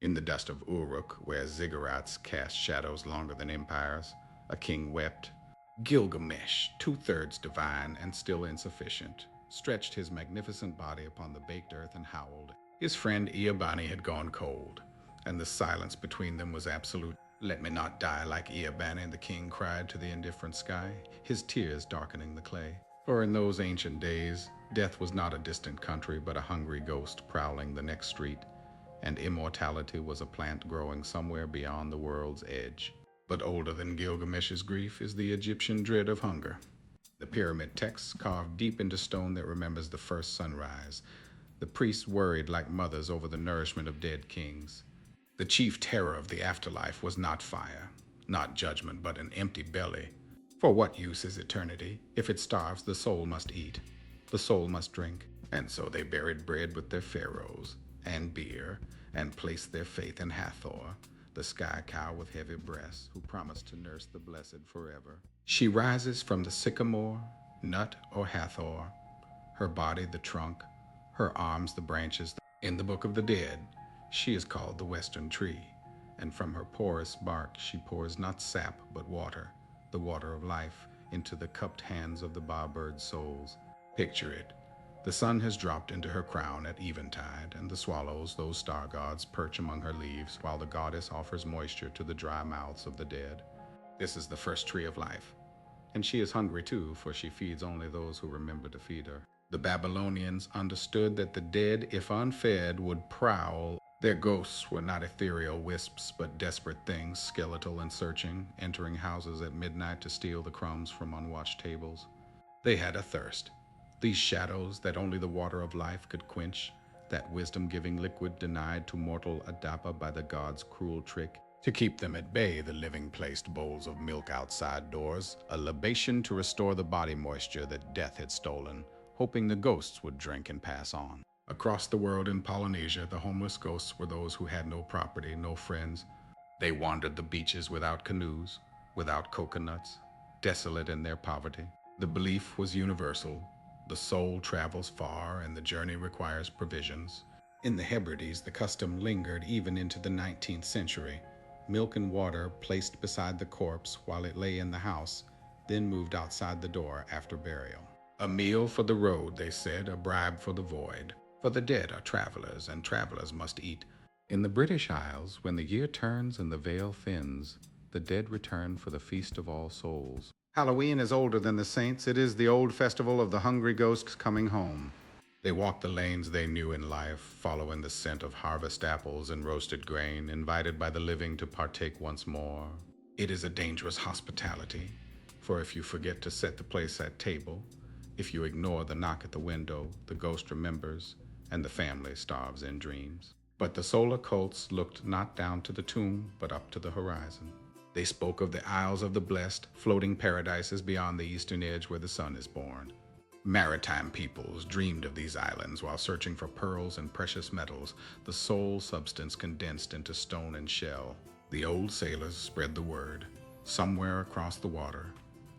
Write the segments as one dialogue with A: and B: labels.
A: In the dust of Uruk, where ziggurats cast shadows longer than empires, a king wept. Gilgamesh, two-thirds divine and still insufficient, stretched his magnificent body upon the baked earth and howled. His friend Eabani had gone cold, and the silence between them was absolute. Let me not die like Eabani, the king cried to the indifferent sky, his tears darkening the clay. For in those ancient days, death was not a distant country, but a hungry ghost prowling the next street, and immortality was a plant growing somewhere beyond the world's edge. But older than Gilgamesh's grief is the Egyptian dread of hunger. The pyramid texts carved deep into stone that remembers the first sunrise. The priests worried like mothers over the nourishment of dead kings. The chief terror of the afterlife was not fire, not judgment, but an empty belly. For what use is eternity? If it starves, the soul must eat, the soul must drink. And so they buried bread with their pharaohs, and beer, and placed their faith in Hathor, the sky cow with heavy breasts, who promised to nurse the blessed forever. She rises from the sycamore, nut or Hathor, her body the trunk, her arms the branches. In the book of the dead, she is called the western tree, and from her porous bark she pours not sap but water, the water of life, into the cupped hands of the barbird souls. Picture it. The sun has dropped into her crown at eventide, and the swallows, those star gods, perch among her leaves, while the goddess offers moisture to the dry mouths of the dead. This is the first tree of life. And she is hungry too, for she feeds only those who remember to feed her. The Babylonians understood that the dead, if unfed, would prowl. Their ghosts were not ethereal wisps, but desperate things, skeletal and searching, entering houses at midnight to steal the crumbs from unwatched tables. They had a thirst. These shadows that only the water of life could quench, that wisdom-giving liquid denied to mortal Adapa by the gods' cruel trick. To keep them at bay, the living placed bowls of milk outside doors, a libation to restore the body moisture that death had stolen, hoping the ghosts would drink and pass on. Across the world in Polynesia, the homeless ghosts were those who had no property, no friends. They wandered the beaches without canoes, without coconuts, desolate in their poverty. The belief was universal. The soul travels far, and the journey requires provisions. In the Hebrides, the custom lingered even into the 19th century. Milk and water placed beside the corpse while it lay in the house, then moved outside the door after burial. A meal for the road, they said, a bribe for the void. For the dead are travelers, and travelers must eat. In the British Isles, when the year turns and the veil thins, the dead return for the Feast of All Souls. Halloween is older than the saints. It is the old festival of the hungry ghosts coming home. They walked the lanes they knew in life, following the scent of harvest apples and roasted grain, invited by the living to partake once more. It is a dangerous hospitality, for if you forget to set the place at table, if you ignore the knock at the window, the ghost remembers, and the family starves in dreams. But the solar cults looked not down to the tomb, but up to the horizon. They spoke of the Isles of the Blessed, floating paradises beyond the eastern edge where the sun is born. Maritime peoples dreamed of these islands while searching for pearls and precious metals, the soul substance condensed into stone and shell. The old sailors spread the word. Somewhere across the water,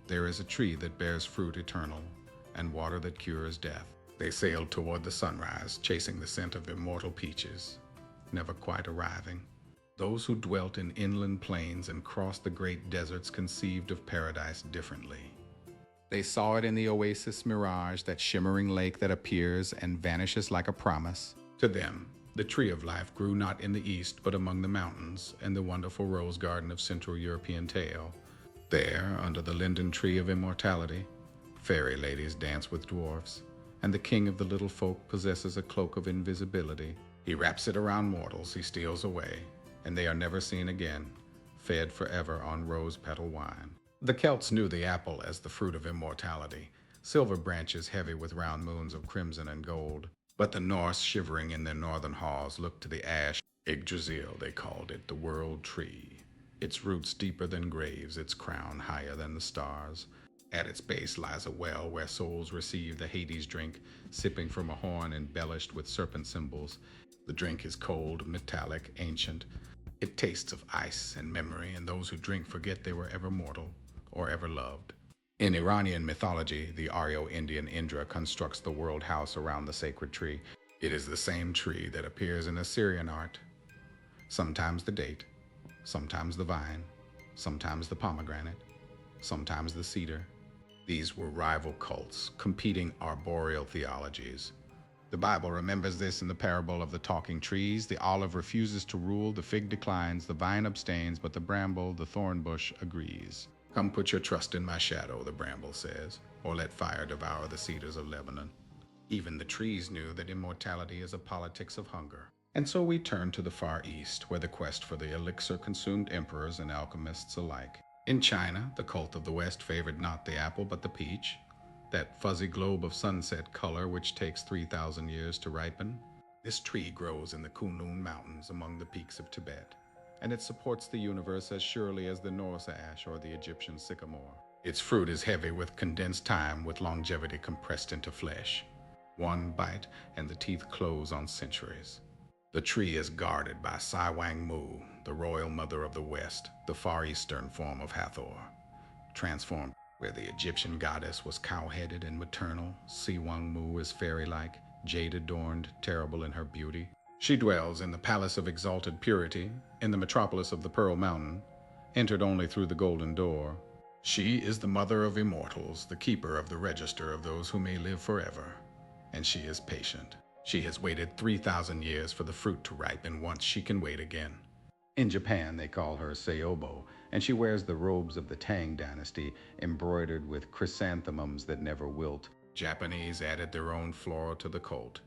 A: there is a tree that bears fruit eternal, and water that cures death. They sailed toward the sunrise, chasing the scent of immortal peaches, never quite arriving. Those who dwelt in inland plains and crossed the great deserts conceived of paradise differently. They saw it in the oasis mirage, that shimmering lake that appears and vanishes like a promise. To them, the tree of life grew not in the east, but among the mountains and the wonderful rose garden of Central European tale. There, under the linden tree of immortality, fairy ladies dance with dwarfs, and the king of the little folk possesses a cloak of invisibility. He wraps it around mortals, he steals away, and they are never seen again, fed forever on rose-petal wine. The Celts knew the apple as the fruit of immortality, silver branches heavy with round moons of crimson and gold. But the Norse, shivering in their northern halls, looked to the ash. Yggdrasil, they called it, the world tree. Its roots deeper than graves, its crown higher than the stars. At its base lies a well where souls receive the Hades drink, sipping from a horn embellished with serpent symbols. The drink is cold, metallic, ancient. It tastes of ice and memory, and those who drink forget they were ever mortal or ever loved. In Iranian mythology, the Aryo-Indian Indra constructs the world house around the sacred tree. It is the same tree that appears in Assyrian art. Sometimes the date, sometimes the vine, sometimes the pomegranate, sometimes the cedar. These were rival cults, competing arboreal theologies. The Bible remembers this in the parable of the talking trees. The olive refuses to rule, the fig declines, the vine abstains, but the bramble, the thorn bush, agrees. Come put your trust in my shadow, the bramble says, or let fire devour the cedars of Lebanon. Even the trees knew that immortality is a politics of hunger. And so we turn to the Far East, where the quest for the elixir consumed emperors and alchemists alike. In China, the cult of the West favored not the apple but the peach, that fuzzy globe of sunset color which takes 3,000 years to ripen. This tree grows in the Kunlun Mountains among the peaks of Tibet, and it supports the universe as surely as the Norse ash or the Egyptian sycamore. Its fruit is heavy with condensed time, with longevity compressed into flesh. One bite and the teeth close on centuries. The tree is guarded by Wangmu, the royal mother of the West, the Far Eastern form of Hathor. Transformed where the Egyptian goddess was cow-headed and maternal, Wangmu is fairy-like, jade-adorned, terrible in her beauty. She dwells in the palace of exalted purity, in the metropolis of the Pearl Mountain, entered only through the golden door. She is the mother of immortals, the keeper of the register of those who may live forever. And she is patient. She has waited 3,000 years for the fruit to ripen. Once she can wait again. In Japan, they call her Seiobo, and she wears the robes of the Tang dynasty, embroidered with chrysanthemums that never wilt. Japanese added their own flora to the cult,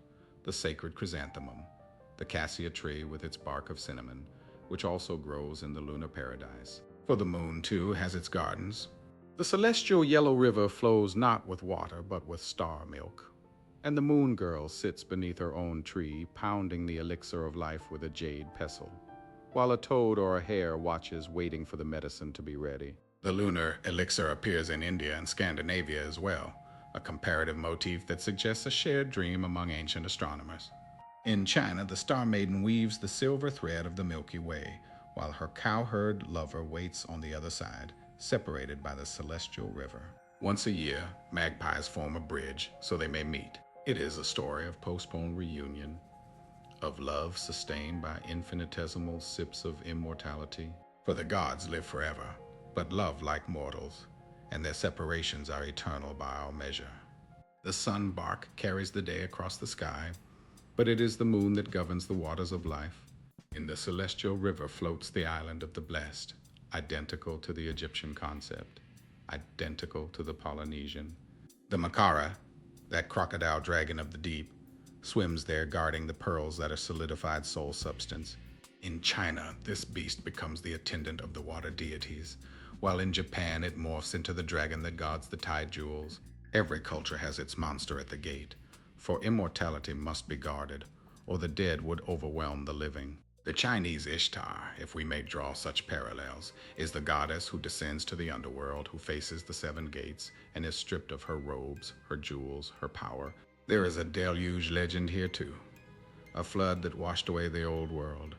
A: the sacred chrysanthemum, the cassia tree with its bark of cinnamon, which also grows in the lunar paradise. For the moon, too, has its gardens. The celestial yellow river flows not with water, but with star milk. And the moon girl sits beneath her own tree, pounding the elixir of life with a jade pestle, while a toad or a hare watches, waiting for the medicine to be ready. The lunar elixir appears in India and Scandinavia as well, a comparative motif that suggests a shared dream among ancient astronomers. In China, the star maiden weaves the silver thread of the Milky Way, while her cowherd lover waits on the other side, separated by the celestial river. Once a year, magpies form a bridge so they may meet. It is a story of postponed reunion, of love sustained by infinitesimal sips of immortality. For the gods live forever, but love like mortals, and their separations are eternal by our measure. The sun bark carries the day across the sky, but it is the moon that governs the waters of life. In the celestial river floats the island of the blessed, identical to the Egyptian concept, identical to the Polynesian. The Makara, that crocodile dragon of the deep, swims there guarding the pearls that are solidified soul substance. In China, this beast becomes the attendant of the water deities, while in Japan it morphs into the dragon that guards the tide jewels. Every culture has its monster at the gate, for immortality must be guarded, or the dead would overwhelm the living. The Chinese Ishtar, if we may draw such parallels, is the goddess who descends to the underworld, who faces the seven gates, and is stripped of her robes, her jewels, her power. There is a deluge legend here too, a flood that washed away the old world,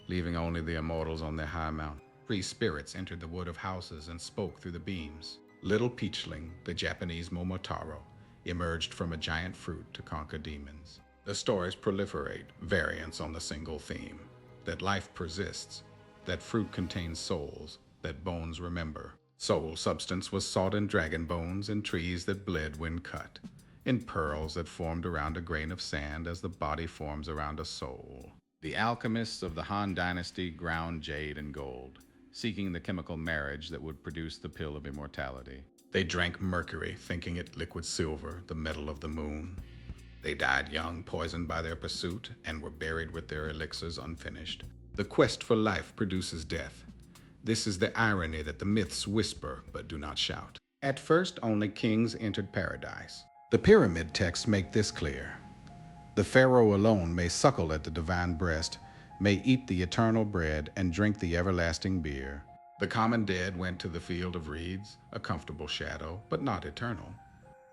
A: leaving only the immortals on their high mountain. Three spirits entered the wood of houses and spoke through the beams. Little Peachling, the Japanese Momotaro, emerged from a giant fruit to conquer demons. The stories proliferate, variants on the single theme, that life persists, that fruit contains souls, that bones remember. Soul substance was sought in dragon bones, in trees that bled when cut, in pearls that formed around a grain of sand as the body forms around a soul. The alchemists of the Han Dynasty ground jade and gold, seeking the chemical marriage that would produce the pill of immortality. They drank mercury, thinking it liquid silver, the metal of the moon. They died young, poisoned by their pursuit, and were buried with their elixirs unfinished. The quest for life produces death. This is the irony that the myths whisper but do not shout. At first, only kings entered paradise. The pyramid texts make this clear. The pharaoh alone may suckle at the divine breast, may eat the eternal bread and drink the everlasting beer. The common dead went to the field of reeds, a comfortable shadow, but not eternal.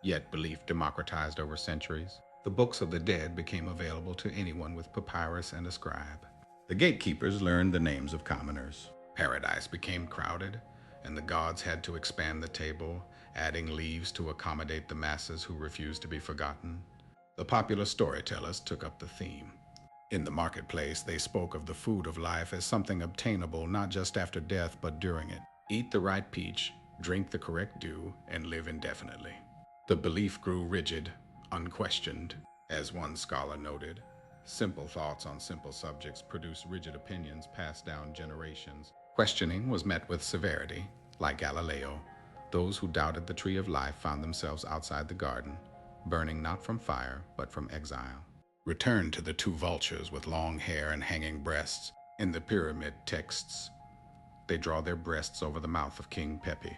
A: Yet belief democratized over centuries. The books of the dead became available to anyone with papyrus and a scribe. The gatekeepers learned the names of commoners. Paradise became crowded, and the gods had to expand the table, adding leaves to accommodate the masses who refused to be forgotten. The popular storytellers took up the theme. In the marketplace, they spoke of the food of life as something obtainable not just after death but during it. Eat the right peach, drink the correct dew, and live indefinitely. The belief grew rigid, unquestioned. As one scholar noted, simple thoughts on simple subjects produce rigid opinions passed down generations. Questioning was met with severity. Like Galileo, those who doubted the tree of life found themselves outside the garden, burning not from fire, but from exile. Return to the two vultures with long hair and hanging breasts. In the pyramid texts, they draw their breasts over the mouth of King Pepi,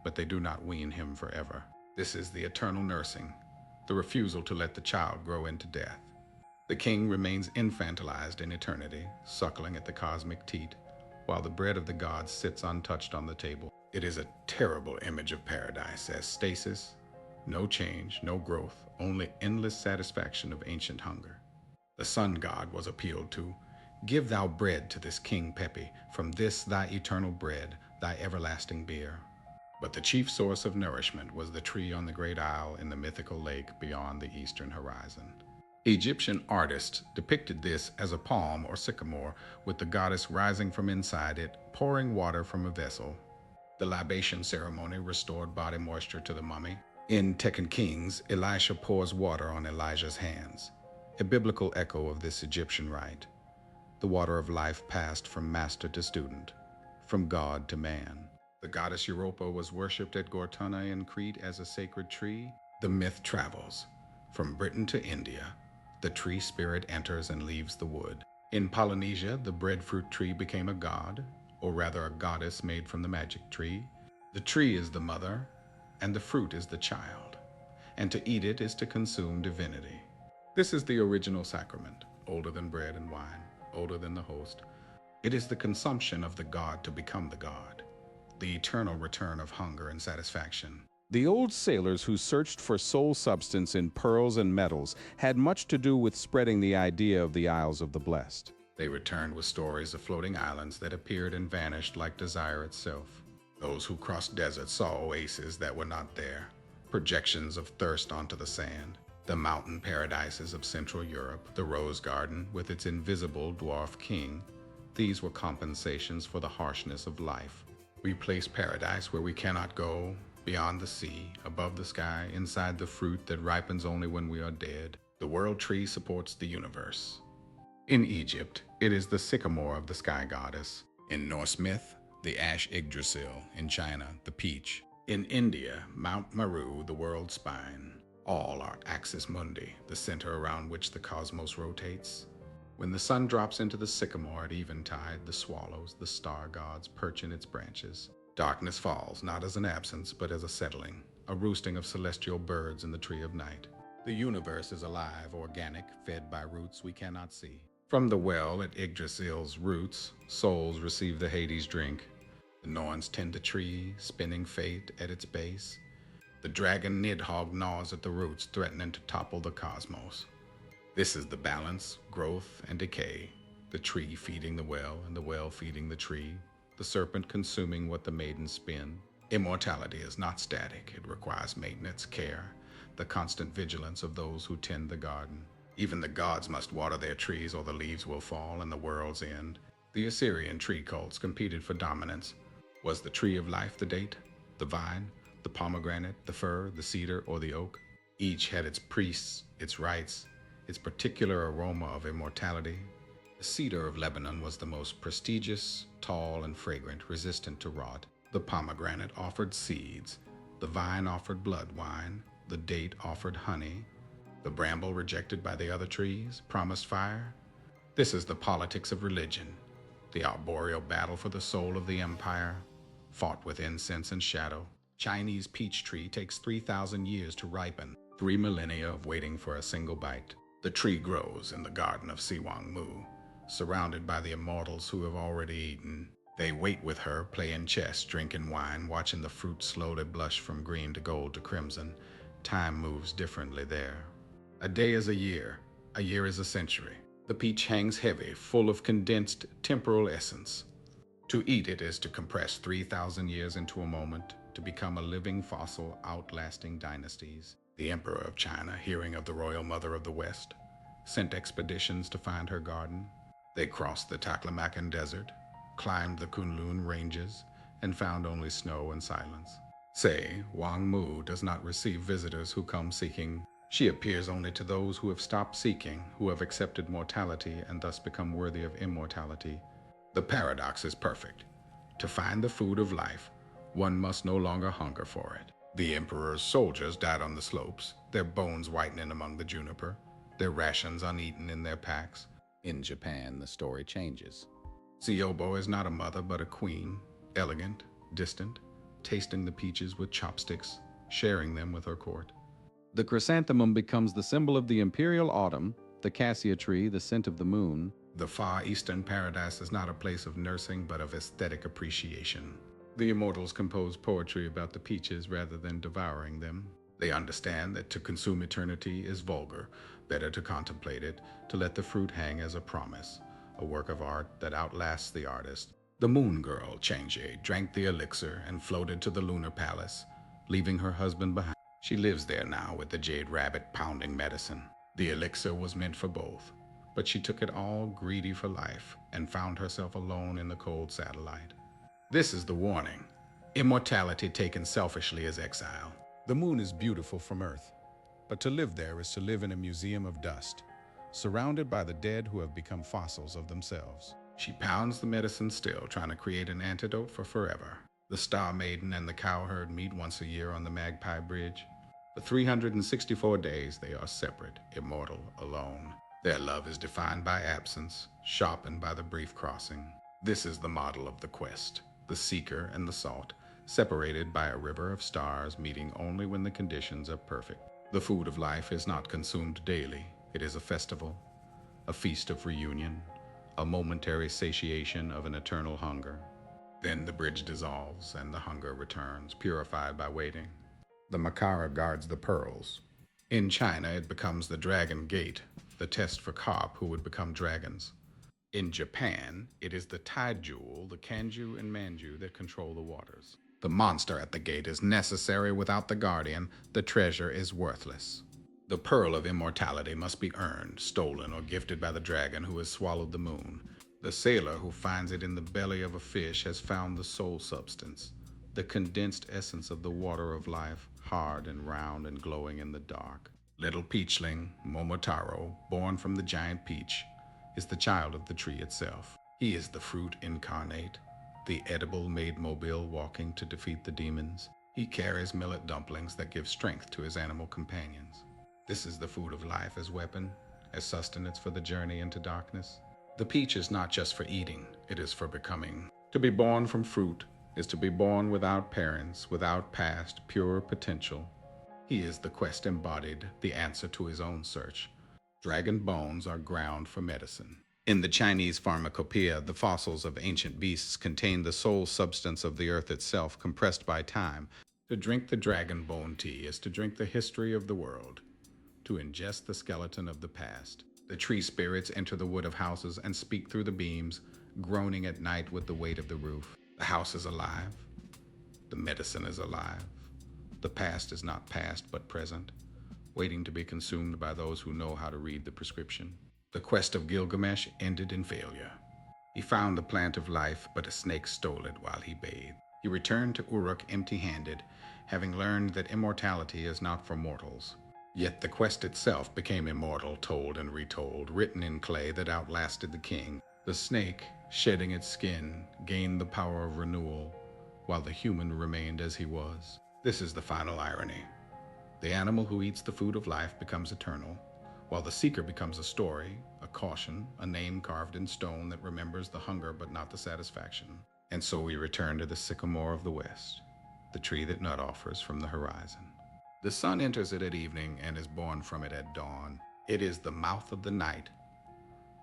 A: but they do not wean him forever. This is the eternal nursing, the refusal to let the child grow into death. The king remains infantilized in eternity, suckling at the cosmic teat, while the bread of the gods sits untouched on the table. It is a terrible image of paradise as stasis, no change, no growth, only endless satisfaction of ancient hunger. The sun god was appealed to. Give thou bread to this King Pepi, from this thy eternal bread, thy everlasting beer. But the chief source of nourishment was the tree on the great isle in the mythical lake beyond the eastern horizon. Egyptian artists depicted this as a palm or sycamore, with the goddess rising from inside it, pouring water from a vessel. The libation ceremony restored body moisture to the mummy. In Tekken Kings, Elisha pours water on Elijah's hands, a biblical echo of this Egyptian rite. The water of life passed from master to student, from God to man. The goddess Europa was worshipped at Gortona in Crete as a sacred tree. The myth travels. From Britain to India, the tree spirit enters and leaves the wood. In Polynesia, the breadfruit tree became a god, or rather a goddess made from the magic tree. The tree is the mother, and the fruit is the child, and to eat it is to consume divinity. This is the original sacrament, older than bread and wine, older than the host. It is the consumption of the god to become the god, the eternal return of hunger and satisfaction. The old sailors who searched for soul substance in pearls and metals had much to do with spreading the idea of the Isles of the Blessed. They returned with stories of floating islands that appeared and vanished like desire itself. Those who crossed deserts saw oases that were not there, projections of thirst onto the sand. The mountain paradises of Central Europe, the rose garden with its invisible dwarf king, these were compensations for the harshness of life. We place paradise where we cannot go, beyond the sea, above the sky, inside the fruit that ripens only when we are dead. The world tree supports the universe. In Egypt, it is the sycamore of the sky goddess. In Norse myth, the ash Yggdrasil. In China, the peach. In India, Mount Meru, the world's spine. All are axis mundi, the center around which the cosmos rotates. When the sun drops into the sycamore at eventide, the swallows, the star gods, perch in its branches. Darkness falls, not as an absence, but as a settling, a roosting of celestial birds in the tree of night. The universe is alive, organic, fed by roots we cannot see. From the well at Yggdrasil's roots, souls receive the Hades drink. The Norns tend the tree, spinning fate at its base. The dragon Nidhogg gnaws at the roots, threatening to topple the cosmos. This is the balance, growth, and decay, the tree feeding the well and the well feeding the tree, the serpent consuming what the maidens spin. Immortality is not static. It requires maintenance, care, the constant vigilance of those who tend the garden. Even the gods must water their trees or the leaves will fall and the world's end. The Assyrian tree cults competed for dominance. Was the tree of life the date, the vine, the pomegranate, the fir, the cedar, or the oak? Each had its priests, its rites, its particular aroma of immortality. The cedar of Lebanon was the most prestigious, tall and fragrant, resistant to rot. The pomegranate offered seeds. The vine offered blood wine. The date offered honey. The bramble, rejected by the other trees, promised fire. This is the politics of religion, the arboreal battle for the soul of the empire, fought with incense and shadow. Chinese peach tree takes 3,000 years to ripen, 3 millennia of waiting for a single bite. The tree grows in the garden of Wangmu, surrounded by the immortals who have already eaten. They wait with her, playing chess, drinking wine, watching the fruit slowly blush from green to gold to crimson. Time moves differently there. A day is a year is a century. The peach hangs heavy, full of condensed temporal essence. To eat it is to compress 3,000 years into a moment, to become a living fossil outlasting dynasties. The Emperor of China, hearing of the royal mother of the West, sent expeditions to find her garden. They crossed the Taklamakan Desert, climbed the Kunlun ranges, and found only snow and silence. Say, Wangmu does not receive visitors who come seeking. She appears only to those who have stopped seeking, who have accepted mortality and thus become worthy of immortality. The paradox is perfect. To find the food of life, one must no longer hunger for it. The emperor's soldiers died on the slopes, their bones whitening among the juniper, their rations uneaten in their packs. In Japan, the story changes. Siobo is not a mother but a queen, elegant, distant, tasting the peaches with chopsticks, sharing them with her court. The chrysanthemum becomes the symbol of the imperial autumn, the cassia tree, the scent of the moon. The far eastern paradise is not a place of nursing but of aesthetic appreciation. The immortals compose poetry about the peaches rather than devouring them. They understand that to consume eternity is vulgar, better to contemplate it, to let the fruit hang as a promise, a work of art that outlasts the artist. The moon girl, Chang'e, drank the elixir and floated to the lunar palace, leaving her husband behind. She lives there now with the jade rabbit pounding medicine. The elixir was meant for both, but she took it all greedy for life and found herself alone in the cold satellite. This is the warning. Immortality taken selfishly as exile. The moon is beautiful from Earth, but to live there is to live in a museum of dust, surrounded by the dead who have become fossils of themselves. She pounds the medicine still, trying to create an antidote for forever. The Star Maiden and the cowherd meet once a year on the Magpie Bridge. For 364 days they are separate, immortal, alone. Their love is defined by absence, sharpened by the brief crossing. This is the model of the quest, the seeker and the sought, separated by a river of stars meeting only when the conditions are perfect. The food of life is not consumed daily. It is a festival, a feast of reunion, a momentary satiation of an eternal hunger. Then the bridge dissolves and the hunger returns, purified by waiting. The Makara guards the pearls. In China, it becomes the Dragon Gate, the test for carp who would become dragons. In Japan, it is the tide jewel, the kanju and manju that control the waters. The monster at the gate is necessary. Without the guardian, the treasure is worthless. The pearl of immortality must be earned, stolen, or gifted by the dragon who has swallowed the moon. The sailor who finds it in the belly of a fish has found the soul substance, the condensed essence of the water of life, hard and round and glowing in the dark. Little peachling, Momotaro, born from the giant peach, is the child of the tree itself. He is the fruit incarnate, the edible made mobile walking to defeat the demons. He carries millet dumplings that give strength to his animal companions. This is the food of life as weapon, as sustenance for the journey into darkness. The peach is not just for eating, it is for becoming. To be born from fruit is to be born without parents, without past, pure potential. He is the quest embodied, the answer to his own search. Dragon bones are ground for medicine. In the Chinese pharmacopoeia, the fossils of ancient beasts contain the soul substance of the earth itself, compressed by time. To drink the dragon bone tea is to drink the history of the world, to ingest the skeleton of the past. The tree spirits enter the wood of houses and speak through the beams, groaning at night with the weight of the roof. The house is alive. The medicine is alive. The past is not past but present, waiting to be consumed by those who know how to read the prescription. The quest of Gilgamesh ended in failure. He found the plant of life, but a snake stole it while he bathed. He returned to Uruk empty-handed, having learned that immortality is not for mortals. Yet the quest itself became immortal, told and retold, written in clay that outlasted the king. The snake, shedding its skin, gained the power of renewal, while the human remained as he was. This is the final irony. The animal who eats the food of life becomes eternal, while the seeker becomes a story, a caution, a name carved in stone that remembers the hunger but not the satisfaction. And so we return to the sycamore of the west, the tree that nut offers from the horizon. The sun enters it at evening and is born from it at dawn. It is the mouth of the night,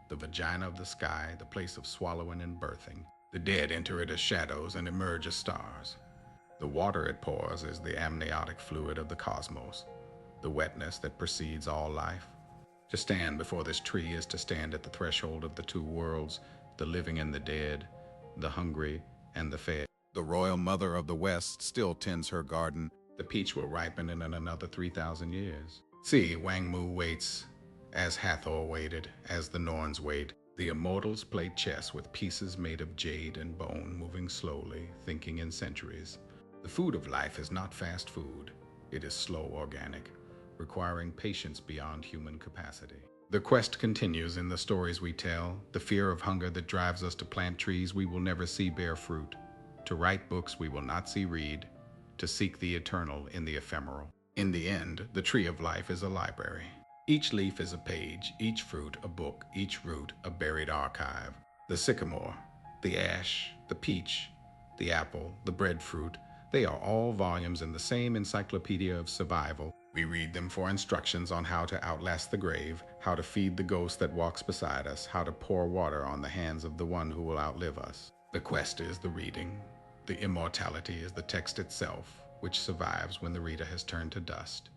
A: the vagina of the sky, the place of swallowing and birthing. The dead enter it as shadows and emerge as stars. The water it pours is the amniotic fluid of the cosmos, the wetness that precedes all life. To stand before this tree is to stand at the threshold of the two worlds, the living and the dead, the hungry and the fed. The royal mother of the West still tends her garden. The peach will ripen in another 3,000 years. See, Wangmu waits, As Hathor waited, as the Norns wait, the immortals played chess with pieces made of jade and bone, moving slowly, thinking in centuries. The food of life is not fast food. It is slow organic, requiring patience beyond human capacity. The quest continues in the stories we tell, the fear of hunger that drives us to plant trees we will never see bear fruit, to write books we will not see read, to seek the eternal in the ephemeral. In the end, the tree of life is a library. Each leaf is a page, each fruit a book, each root a buried archive. The sycamore, the ash, the peach, the apple, the breadfruit, they are all volumes in the same encyclopedia of survival. We read them for instructions on how to outlast the grave, how to feed the ghost that walks beside us, how to pour water on the hands of the one who will outlive us. The quest is the reading. The immortality is the text itself, which survives when the reader has turned to dust.